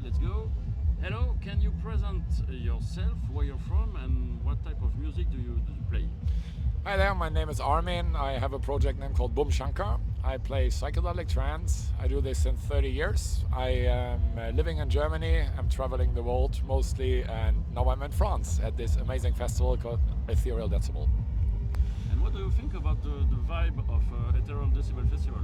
let's go. Hello, can you present yourself, where you're from, and what type of music do you play? Hi there, my name is Armin. I have a project name called Shankar. I play psychedelic trance. I do this since 30 years. I am living in Germany. I'm traveling the world mostly, and now I'm in France at this amazing festival called Ethereal Decibel. And what do you think about the vibe of Ethereal Decibel Festival?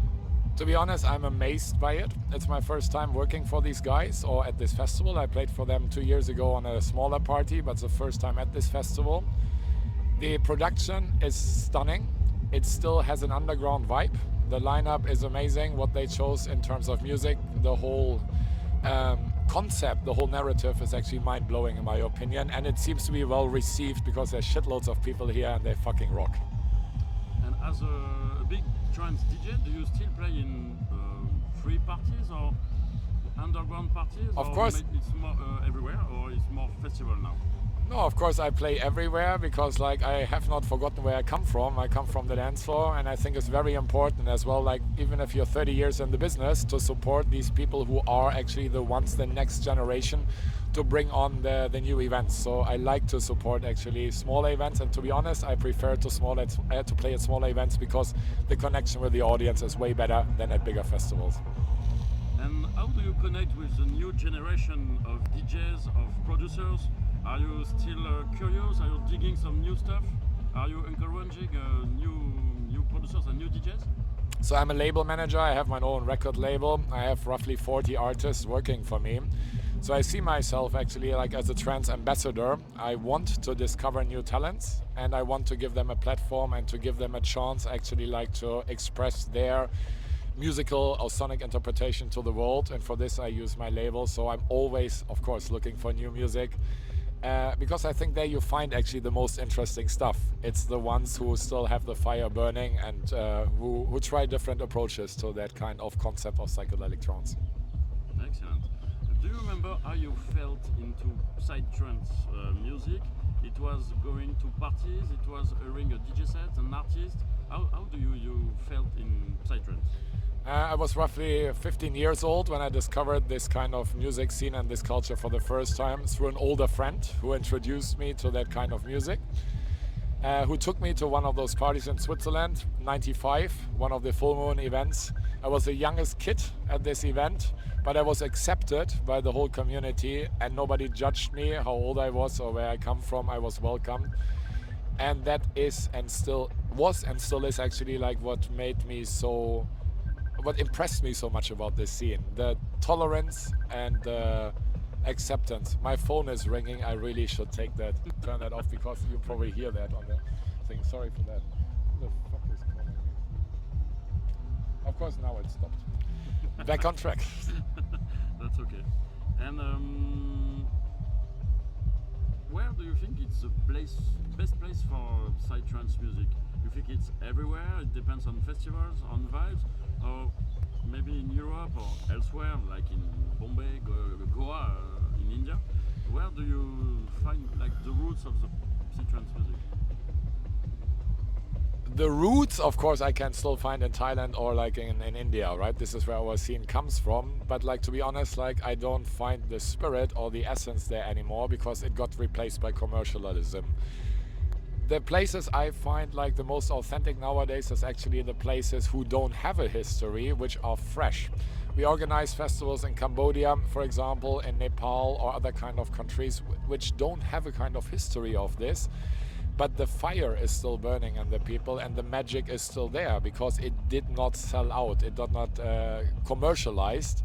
To be honest, I'm amazed by it. It's my first time working for these guys or at this festival. I played for them 2 years ago on a smaller party, but it's the first time at this festival. The production is stunning. It still has an underground vibe. The lineup is amazing. What they chose in terms of music, the whole concept, the whole narrative is actually mind-blowing in my opinion. And it seems to be well received because there's shitloads of people here and they fucking rock. And as a big trance DJ, do you still play in free parties or underground parties? Of or course. Maybe it's more everywhere, or it's more festival now? No, of course I play everywhere because I have not forgotten where I come from. I come from the dance floor, and I think it's very important as well, even if you're 30 years in the business, to support these people who are actually the ones, the next generation, to bring on the new events. So I like to support actually smaller events, and to be honest, I prefer to play at smaller events because the connection with the audience is way better than at bigger festivals. And how do you connect with the new generation of DJs, of producers? Are you still curious? Are you digging some new stuff? Are you encouraging new producers and new DJs? So I'm a label manager. I have my own record label. I have roughly 40 artists working for me. So I see myself actually as a trance ambassador. I want to discover new talents, and I want to give them a platform and to give them a chance actually to express their musical or sonic interpretation to the world. And for this I use my label. So I'm always, of course, looking for new music. Because I think there you find actually the most interesting stuff. It's the ones who still have the fire burning and who try different approaches to that kind of concept of psychedelic trance. Excellent. Do you remember how you felt into psytrance music? It was going to parties, it was hearing a DJ set, an artist. How do you felt in psytrance? I was roughly 15 years old when I discovered this kind of music scene and this culture for the first time through an older friend who introduced me to that kind of music, who took me to one of those parties in Switzerland, 95, one of the full moon events. I was the youngest kid at this event, but I was accepted by the whole community and nobody judged me how old I was or where I come from. I was welcomed. And that is and still is actually what impressed me so much about this scene, the tolerance and the acceptance. My phone is ringing. I really should turn that off because you probably hear that on the thing. Sorry for that. Who the fuck is calling me? Of course, now it stopped. Back on track. That's okay. And where do you think it's the best place for psytrance music? You think it's everywhere? It depends on festivals, on vibes, or maybe in Europe or elsewhere, like in Bombay, Goa, in India? Where do you find the roots of the psytrance music? The roots, of course, I can still find in Thailand or in India, right? This is where our scene comes from. But to be honest, I don't find the spirit or the essence there anymore because it got replaced by commercialism. The places I find the most authentic nowadays is actually the places who don't have a history, which are fresh. We organize festivals in Cambodia, for example, in Nepal or other kind of countries which don't have a kind of history of this. But the fire is still burning in the people and the magic is still there because it did not sell out. It did not commercialized.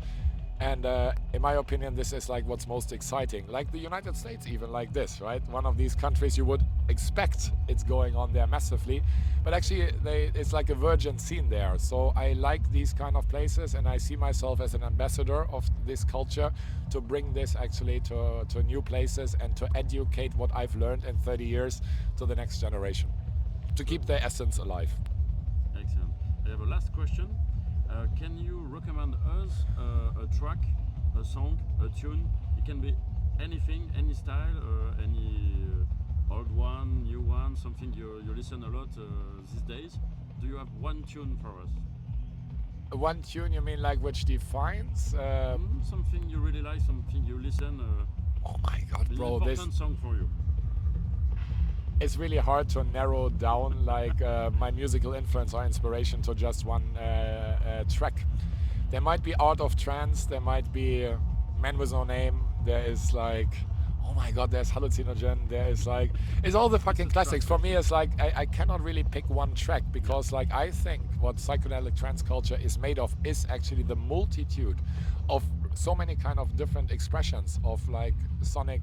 And in my opinion, this is what's most exciting. The United States, even this, right? One of these countries you would expect it's going on there massively. But actually, it's like a virgin scene there. So I like these kind of places and I see myself as an ambassador of this culture to bring this actually to new places and to educate what I've learned in 30 years to the next generation. To keep their essence alive. Excellent. I have a last question. Can you recommend us a track, a song, a tune? It can be anything, any style, any old one, new one, something you listen a lot these days. Do you have one tune for us? One tune, you mean like which defines? Something you really like, something you listen. Oh my God, An bro! important song for you. It's really hard to narrow down like my musical influence or inspiration to just one track. There might be Art of Trance, there might be Man with No Name, there is like, oh my God, there's Hallucinogen, there is like, it's all the fucking classics. For me, it's like, I cannot really pick one track because like I think what psychedelic trance culture is made of is actually the multitude of so many kind of different expressions of like sonic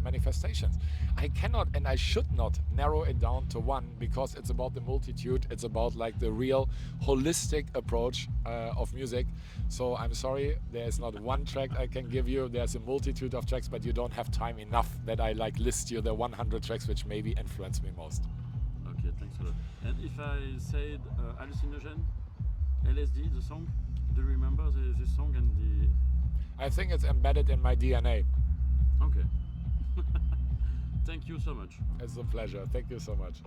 manifestations. I cannot and I should not narrow it down to one because it's about the multitude. It's about like the real holistic approach of music. So I'm sorry, there's not one track I can give you. There's a multitude of tracks, but you don't have time enough that I like list you the 100 tracks which maybe influence me most. Okay, thanks a lot. And if I said Hallucinogen, LSD, the song, do you remember the song and the... I think it's embedded in my DNA. Okay. Thank you so much. It's a pleasure. Thank you so much.